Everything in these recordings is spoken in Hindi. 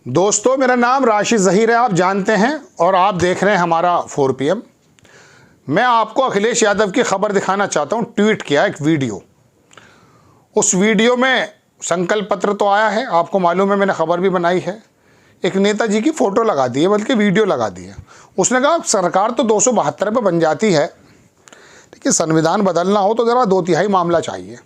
दोस्तों, मेरा नाम राशिद ज़हीर है, आप जानते हैं, और आप देख रहे हैं हमारा 4 PM। मैं आपको अखिलेश यादव की खबर दिखाना चाहता हूं। ट्वीट किया एक वीडियो, उस वीडियो में संकल्प पत्र तो आया है, आपको मालूम है, मैंने खबर भी बनाई है। एक नेताजी की फ़ोटो लगा दी है, बल्कि वीडियो लगा दी है। उसने कहा सरकार तो 272 पे बन जाती है, लेकिन संविधान बदलना हो तो ज़रा 2/3 मामला चाहिए।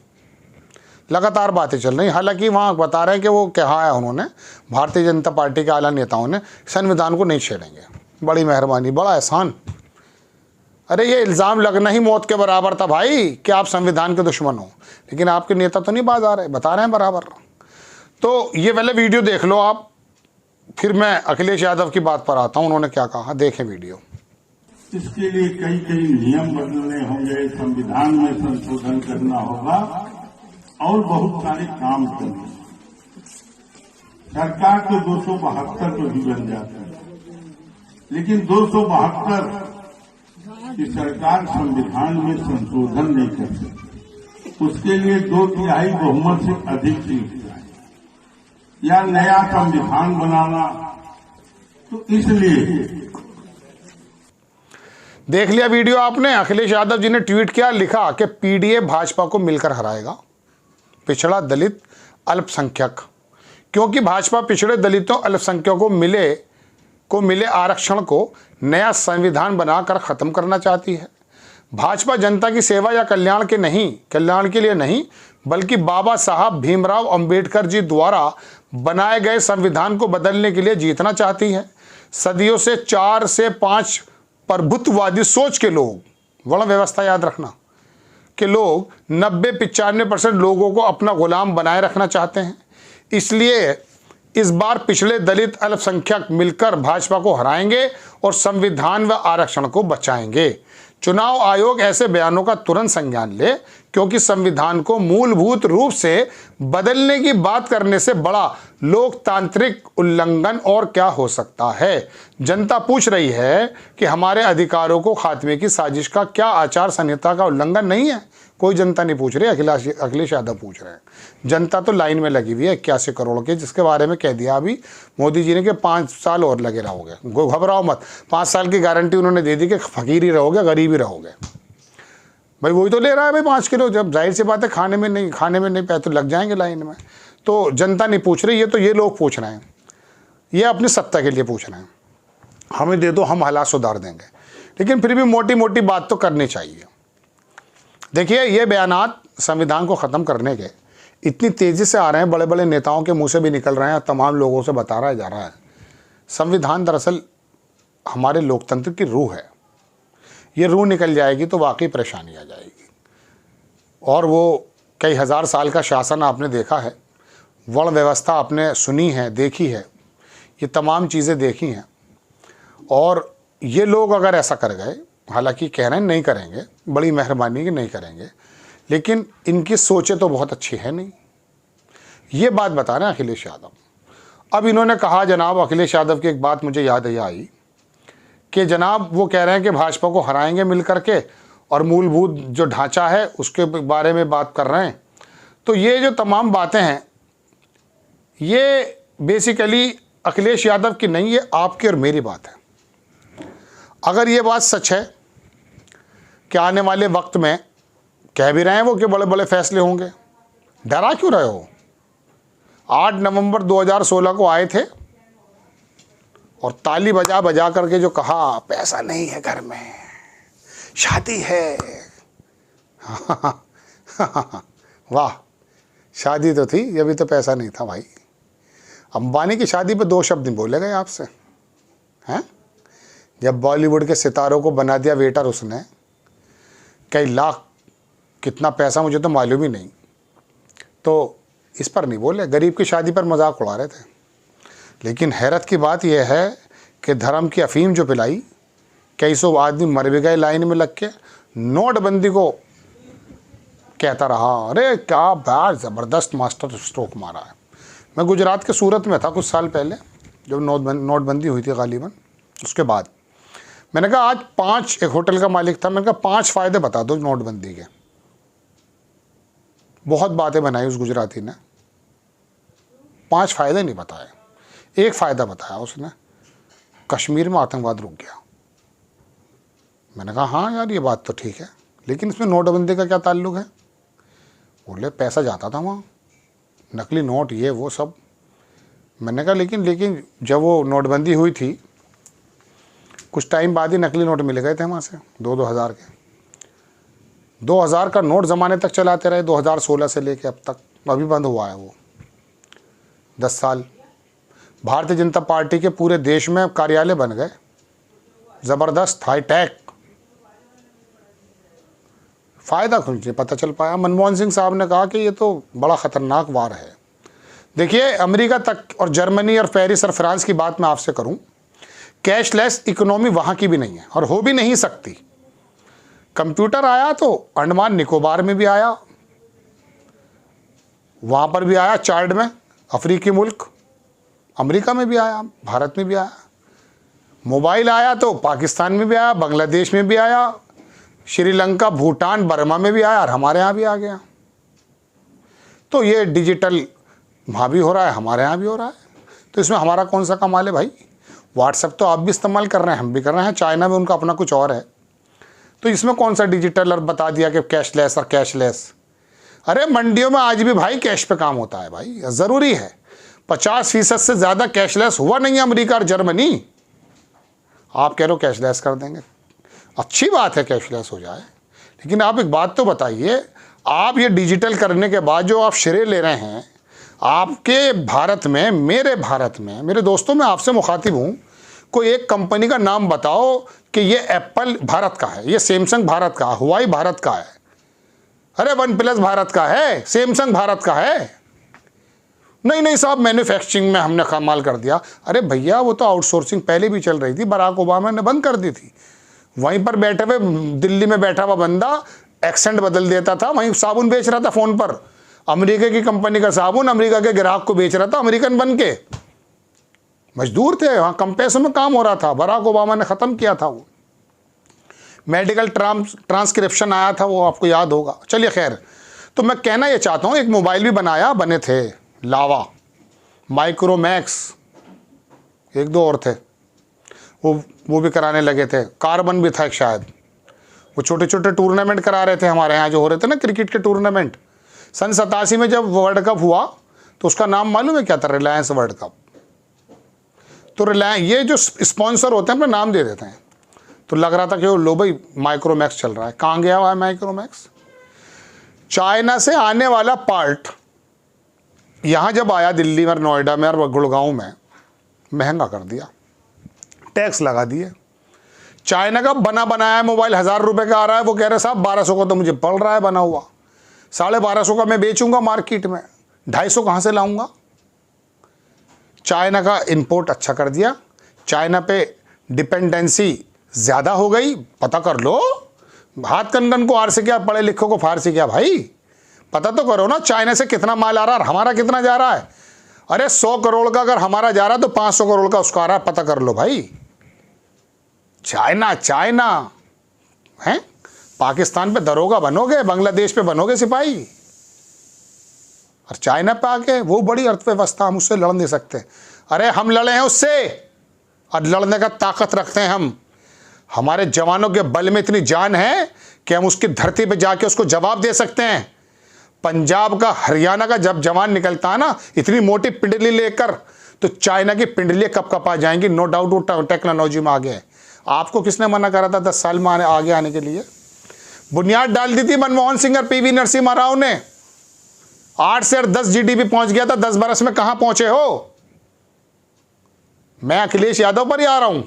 लगातार बातें चल रही। हालांकि वहाँ बता रहे हैं कि वो कहा है उन्होंने, भारतीय जनता पार्टी के आला नेताओं ने, संविधान को नहीं छेड़ेंगे। बड़ी मेहरबानी, बड़ा एहसान। अरे ये इल्ज़ाम लगना ही मौत के बराबर था भाई कि आप संविधान के दुश्मन हो, लेकिन आपके नेता तो नहीं बाज आ रहे, बता रहे हैं बराबर। तो ये पहले वीडियो देख लो आप, फिर मैं अखिलेश यादव की बात पर आता हूँ। उन्होंने क्या कहा, देखें वीडियो। इसके लिए कई नियम बदलने होंगे, संविधान में संशोधन करना होगा और बहुत सारे काम करने। सरकार तो 272 तो ही बन जाती है, लेकिन 272 की सरकार संविधान में संशोधन नहीं कर सकती। उसके लिए 2/3 बहुमत से अधिक सीट चाहिए या नया संविधान बनाना। तो इसलिए देख लिया वीडियो आपने। अखिलेश यादव जी ने ट्वीट किया, लिखा कि पीडीए भाजपा को मिलकर हराएगा, पिछड़ा, दलित, अल्पसंख्यक। क्योंकि भाजपा पिछड़े, दलितों, अल्पसंख्यकों को मिले आरक्षण को नया संविधान बनाकर खत्म करना चाहती है। भाजपा जनता की सेवा या कल्याण के लिए नहीं, बल्कि बाबा साहब भीमराव अंबेडकर जी द्वारा बनाए गए संविधान को बदलने के लिए जीतना चाहती है। सदियों से 4 से 5 प्रभुत्ववादी सोच के लोग, वर्ण व्यवस्था याद रखना, कि लोग 90-95% लोगों को अपना गुलाम बनाए रखना चाहते हैं। इसलिए इस बार पिछले, दलित, अल्पसंख्यक मिलकर भाजपा को हराएंगे और संविधान व आरक्षण को बचाएंगे। चुनाव आयोग ऐसे बयानों का तुरंत संज्ञान ले, क्योंकि संविधान को मूलभूत रूप से बदलने की बात करने से बड़ा लोकतांत्रिक उल्लंघन और क्या हो सकता है। जनता पूछ रही है कि हमारे अधिकारों को खात्मे की साजिश का क्या आचार संहिता का उल्लंघन नहीं है? कोई जनता नहीं पूछ रही, अखिलेश यादव पूछ रहे हैं। जनता तो लाइन में लगी हुई है 81 करोड़ के, जिसके बारे में कह दिया अभी मोदी जी ने कि 5 साल और लगे रहोगे। घबराओ मत, 5 साल की गारंटी उन्होंने दे दी कि फकीर ही रहोगे, गरीब ही रहोगे। भाई वही तो ले रहा है भाई 5 किलो, जब जाहिर सी बात है खाने में नहीं पैसे तो लग जाएंगे लाइन में। तो जनता नहीं पूछ रही, ये तो ये लोग पूछ रहे हैं, ये अपनी सत्ता के लिए पूछ रहे हैं। हमें दे दो, हम हालात सुधार देंगे। लेकिन फिर भी मोटी मोटी बात तो करनी चाहिए। देखिए, ये बयानात संविधान को ख़त्म करने के इतनी तेज़ी से आ रहे हैं, बड़े बड़े नेताओं के मुंह से भी निकल रहे हैं, तमाम लोगों से बताया जा रहा है। संविधान दरअसल हमारे लोकतंत्र की रूह है। ये रूह निकल जाएगी तो वाकई परेशानी आ जाएगी। और वो कई हज़ार साल का शासन आपने देखा है, वर्ण व्यवस्था आपने सुनी है, देखी है, ये तमाम चीज़ें देखी हैं। और ये लोग अगर ऐसा कर गए, हालांकि कह रहे हैं नहीं करेंगे, बड़ी मेहरबानी कि नहीं करेंगे, लेकिन इनकी सोचें तो बहुत अच्छी है नहीं। ये बात बता रहे हैं अखिलेश यादव। अब इन्होंने कहा, जनाब अखिलेश यादव की एक बात मुझे याद आई कि जनाब वो कह रहे हैं कि भाजपा को हराएंगे मिल करके, और मूलभूत जो ढांचा है उसके बारे में बात कर रहे हैं। तो ये जो तमाम बातें हैं, ये बेसिकली अखिलेश यादव की नहीं, ये आपकी और मेरी बात है। अगर ये बात सच है कि आने वाले वक्त में, कह भी रहे हैं वो कि बड़े बड़े फैसले होंगे, डरा क्यों रहे हो? 8 नवंबर 2016 को आए थे और ताली बजा बजा करके जो कहा, पैसा नहीं है घर में, शादी है। वाह, शादी तो थी, अभी तो पैसा नहीं था भाई। अंबानी की शादी पे 2 शब्द नहीं बोले गए आपसे, हैं? जब बॉलीवुड के सितारों को बना दिया वेटर उसने, कई लाख, कितना पैसा मुझे तो मालूम ही नहीं, तो इस पर नहीं बोले। गरीब की शादी पर मजाक उड़ा रहे थे। लेकिन हैरत की बात यह है कि धर्म की अफीम जो पिलाई, कई सौ आदमी मर भी गए लाइन में लग के। नोटबंदी को कहता रहा, अरे क्या बात, ज़बरदस्त मास्टर स्ट्रोक मारा है। मैं गुजरात के सूरत में था कुछ साल पहले, जब नोटबंदी हुई थी गालिबन। उसके बाद मैंने कहा, आज 5, एक होटल का मालिक था, मैंने कहा 5 फ़ायदे बता दो नोटबंदी के। बहुत बातें बनाई उस गुजराती ने, 5 फ़ायदे नहीं बताए। एक फ़ायदा बताया उसने, कश्मीर में आतंकवाद रुक गया। मैंने कहा हाँ यार ये बात तो ठीक है, लेकिन इसमें नोटबंदी का क्या ताल्लुक है? बोले पैसा जाता था वहाँ, नकली नोट ये वो सब। मैंने कहा लेकिन जब वो नोटबंदी हुई थी कुछ टाइम बाद ही नकली नोट मिल गए थे वहाँ से 2-2 हज़ार के। 2000 का नोट ज़माने तक चलाते रहे 2016 से लेके अब तक, अभी बंद हुआ है वो 10 साल। भारतीय जनता पार्टी के पूरे देश में कार्यालय बन गए, ज़बरदस्त हाईटेक। फ़ायदा कुछ नहीं पता चल पाया। मनमोहन सिंह साहब ने कहा कि ये तो बड़ा ख़तरनाक वार है। देखिए अमेरिका तक और जर्मनी और पेरिस और फ्रांस की बात मैं आपसे करूं, कैशलेस इकोनॉमी वहाँ की भी नहीं है और हो भी नहीं सकती। कंप्यूटर आया तो अंडमान निकोबार में भी आया, वहाँ पर भी आया चार्ड में, अफ्रीकी मुल्क, अमेरिका में भी आया, भारत में भी आया। मोबाइल आया तो पाकिस्तान में भी आया, बांग्लादेश में भी आया, श्रीलंका, भूटान, बर्मा में भी आया और हमारे यहाँ भी आ गया। तो ये डिजिटल वहाँ भी हो रहा है, हमारे यहाँ भी हो रहा है। तो इसमें हमारा कौन सा कमाल है भाई? व्हाट्सएप तो आप भी इस्तेमाल कर रहे हैं, हम भी कर रहे हैं, चाइना में उनका अपना कुछ और है। तो इसमें कौन सा डिजिटल और बता दिया कि कैशलेस और कैशलेस। अरे मंडियों में आज भी भाई कैश पे काम होता है भाई, ज़रूरी है। 50% से ज़्यादा कैशलेस हुआ नहीं है अमेरिका और जर्मनी। आप कह रहे हो कैशलेस कर देंगे, अच्छी बात है कैशलेस हो जाए, लेकिन आप एक बात तो बताइए, आप ये डिजिटल करने के बाद जो आप श्रेय ले रहे हैं, आपके भारत में, मेरे दोस्तों में आपसे मुखातिब हूँ, कोई एक कंपनी का नाम बताओ कि ये एप्पल भारत का है, ये सैमसंग भारत का, हुआई भारत का है, अरे वन प्लस भारत का है, सैमसंग भारत का है। नहीं साहब मैन्युफैक्चरिंग में हमने कमाल कर दिया। अरे भैया वो तो आउटसोर्सिंग पहले भी चल रही थी, बराक ओबामा ने बंद कर दी थी। वहीं पर बैठे हुए दिल्ली में बैठा हुआ बंदा एक्सेंट बदल देता था, वहीं साबुन बेच रहा था फ़ोन पर, अमेरिका की कंपनी का साबुन अमेरिका के ग्राहक को बेच रहा था, अमेरिकन बन के। मजदूर थे वहाँ, कम पैसों में काम हो रहा था, बराक ओबामा ने ख़त्म किया था वो। मेडिकल ट्रांसक्रिप्शन आया था, वो आपको याद होगा। चलिए खैर, तो मैं कहना ये चाहता हूँ, एक मोबाइल भी बने थे, लावा, माइक्रोमैक्स, 1-2 और थे, वो भी कराने लगे थे। कार्बन भी था एक शायद, वो छोटे छोटे टूर्नामेंट करा रहे थे हमारे यहाँ जो हो रहे थे ना, क्रिकेट के टूर्नामेंट। सन 87 में जब वर्ल्ड कप हुआ तो उसका नाम मालूम है क्या था? Reliance world cup. तो रिलायंस, ये जो स्पॉन्सर होते हैं अपना नाम दे देते हैं। तो लग रहा था कि वो लो भाई माइक्रोमैक्स चल रहा है। कहाँ गया हुआ है माइक्रोमैक्स? चाइना से आने वाला पार्ट यहाँ जब आया दिल्ली में, नोएडा में और गुड़गांव में, महंगा कर दिया, टैक्स लगा दिए। चाइना का बना बनाया मोबाइल 1000 रुपये का आ रहा है, वो कह रहे साहब 1200 का तो मुझे पड़ रहा है बना हुआ, 1250 का मैं बेचूंगा मार्केट में, 250 कहाँ से लाऊंगा? चाइना का इंपोर्ट अच्छा कर दिया, चाइना पे डिपेंडेंसी ज़्यादा हो गई। पता कर लो, हाथ कनगन को आर से क्या, पढ़े लिखो को फार से क्या भाई, पता तो करो ना चाइना से कितना माल आ रहा है और हमारा कितना जा रहा है। अरे 100 करोड़ का अगर हमारा जा रहा है तो 500 करोड़ का उसका आ रहा है, पता कर लो भाई। चाइना है, पाकिस्तान पे दरोगा बनोगे, बांग्लादेश पे बनोगे सिपाही, और चाइना पे आके वो बड़ी अर्थव्यवस्था, हम उससे लड़ नहीं सकते। अरे हम लड़े हैं उससे, और लड़ने का ताकत रखते हैं हम। हमारे जवानों के बल में इतनी जान है कि हम उसकी धरती पे जाके उसको जवाब दे सकते हैं। पंजाब का, हरियाणा का जब जवान निकलता है ना इतनी मोटी पिंडली लेकर, तो चाइना की पिंडलियाँ कप कप आ जाएंगी। नो डाउट वो टेक्नोलॉजी में आगे है। आपको किसने मना करा था 10 साल में आगे आने के लिए? बुनियाद डाल दी थी मनमोहन सिंह और पीवी नरसिम्हा राव ने। 8 से 10 जीडीपी पहुंच गया था 10 बरस में, कहां पहुंचे हो? मैं अखिलेश यादव पर ही आ रहा हूं,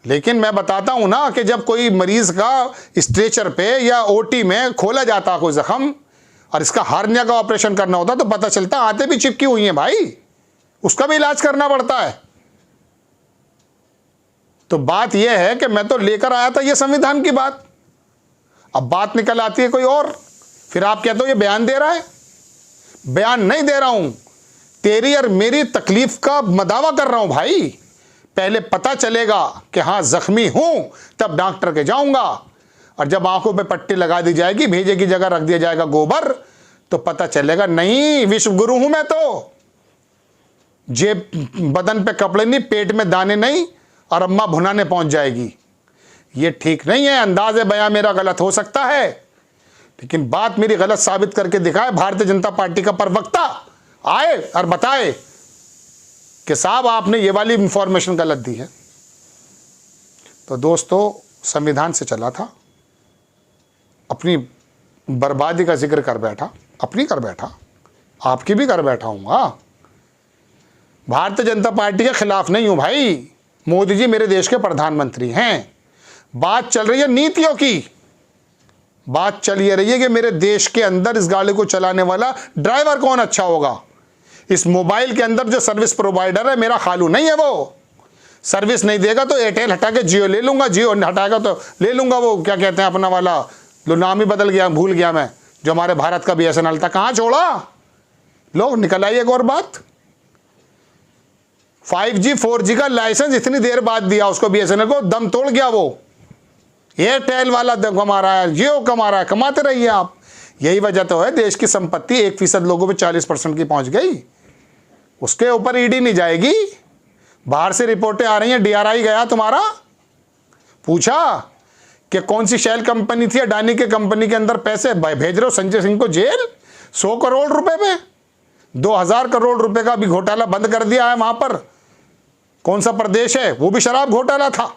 लेकिन मैं बताता हूं ना कि जब कोई मरीज का स्ट्रेचर पे या ओटी में खोला जाता कोई जख्म और इसका हार्निया का ऑपरेशन करना होता तो पता चलता आते भी चिपकी हुई हैं भाई, उसका भी इलाज करना पड़ता है। तो बात यह है कि मैं तो लेकर आया था ये संविधान की बात, अब बात निकल आती है कोई और, फिर आप कहते हो ये बयान दे रहा है। बयान नहीं दे रहा हूं, तेरी और मेरी तकलीफ का मदावा कर रहा हूं भाई। पहले पता चलेगा कि हाँ जख्मी हूं, तब डॉक्टर के जाऊंगा, और जब आंखों पे पट्टी लगा दी जाएगी, भेजे की जगह रख दिया जाएगा गोबर, तो पता चलेगा नहीं विश्व गुरु हूं मैं तो। जेब बदन पे कपड़े नहीं, पेट में दाने नहीं, और अम्मा भुनाने पहुंच जाएगी। ये ठीक नहीं है। अंदाज बयां मेरा गलत हो सकता है, लेकिन बात मेरी गलत साबित करके दिखाए भारतीय जनता पार्टी का प्रवक्ता आए और बताए कि साहब आपने ये वाली इंफॉर्मेशन गलत दी है। तो दोस्तों, संविधान से चला था, अपनी बर्बादी का जिक्र कर बैठा, अपनी कर बैठा, आपकी भी कर बैठा हूँगा। भारतीय जनता पार्टी के खिलाफ नहीं हूँ भाई। मोदी जी मेरे देश के प्रधानमंत्री हैं। बात चल रही है नीतियों की। बात चल ये रही है कि मेरे देश के अंदर इस गाड़ी को चलाने वाला ड्राइवर कौन अच्छा होगा। इस मोबाइल के अंदर जो सर्विस प्रोवाइडर है, मेरा खालू नहीं है, वो सर्विस नहीं देगा तो एयरटेल हटा के जियो ले लूंगा, जियो हटाएगा तो ले लूंगा वो क्या कहते हैं अपना वाला, जो नाम ही बदल गया, भूल गया मैं, जो हमारे भारत का BSNL था, कहाँ छोड़ा। लो निकल आई एक और बात। 5G 4G का लाइसेंस इतनी देर बाद दिया उसको, BSNL को, दम तोड़ गया वो। एयरटेल वाला दम कमा रहा है, जियो कमा रहा है, कमाते रहिए आप। यही वजह तो है देश की संपत्ति 1% लोगों पे 40% की पहुंच गई। उसके ऊपर ईडी नहीं जाएगी। बाहर से रिपोर्टें आ रही हैं, DRI गया तुम्हारा, पूछा कि कौन सी शेल कंपनी थी, अडानी के कंपनी के अंदर पैसे भेज रहे हो संजय सिंह को जेल 100 करोड़ रुपए पे। 2000 करोड़ रुपए का भी घोटाला बंद कर दिया है वहां पर। कौन सा प्रदेश है, वो भी शराब घोटाला था।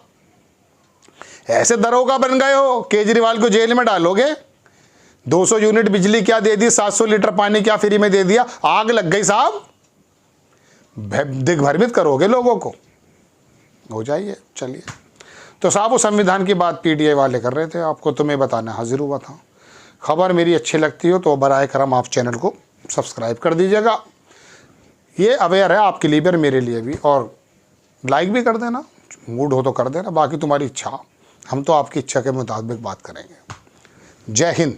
ऐसे दरोगा बन गए हो, केजरीवाल को जेल में डालोगे। 200 यूनिट बिजली क्या दे दी, 700 लीटर पानी क्या फ्री में दे दिया, आग लग गई साहब। दिग्भ्रमित करोगे लोगों को, हो जाइए। चलिए, तो साहब वो संविधान की बात PTI वाले कर रहे थे, आपको तुम्हें बताना हाजिर हुआ था। खबर मेरी अच्छी लगती हो तो बराए करम आप चैनल को सब्सक्राइब कर दीजिएगा। ये अवेयर है आपके लिए भी और मेरे लिए भी, और लाइक भी कर देना, मूड हो तो कर देना, बाकी तुम्हारी इच्छा। हम तो आपकी इच्छा के मुताबिक बात करेंगे। जय हिंद।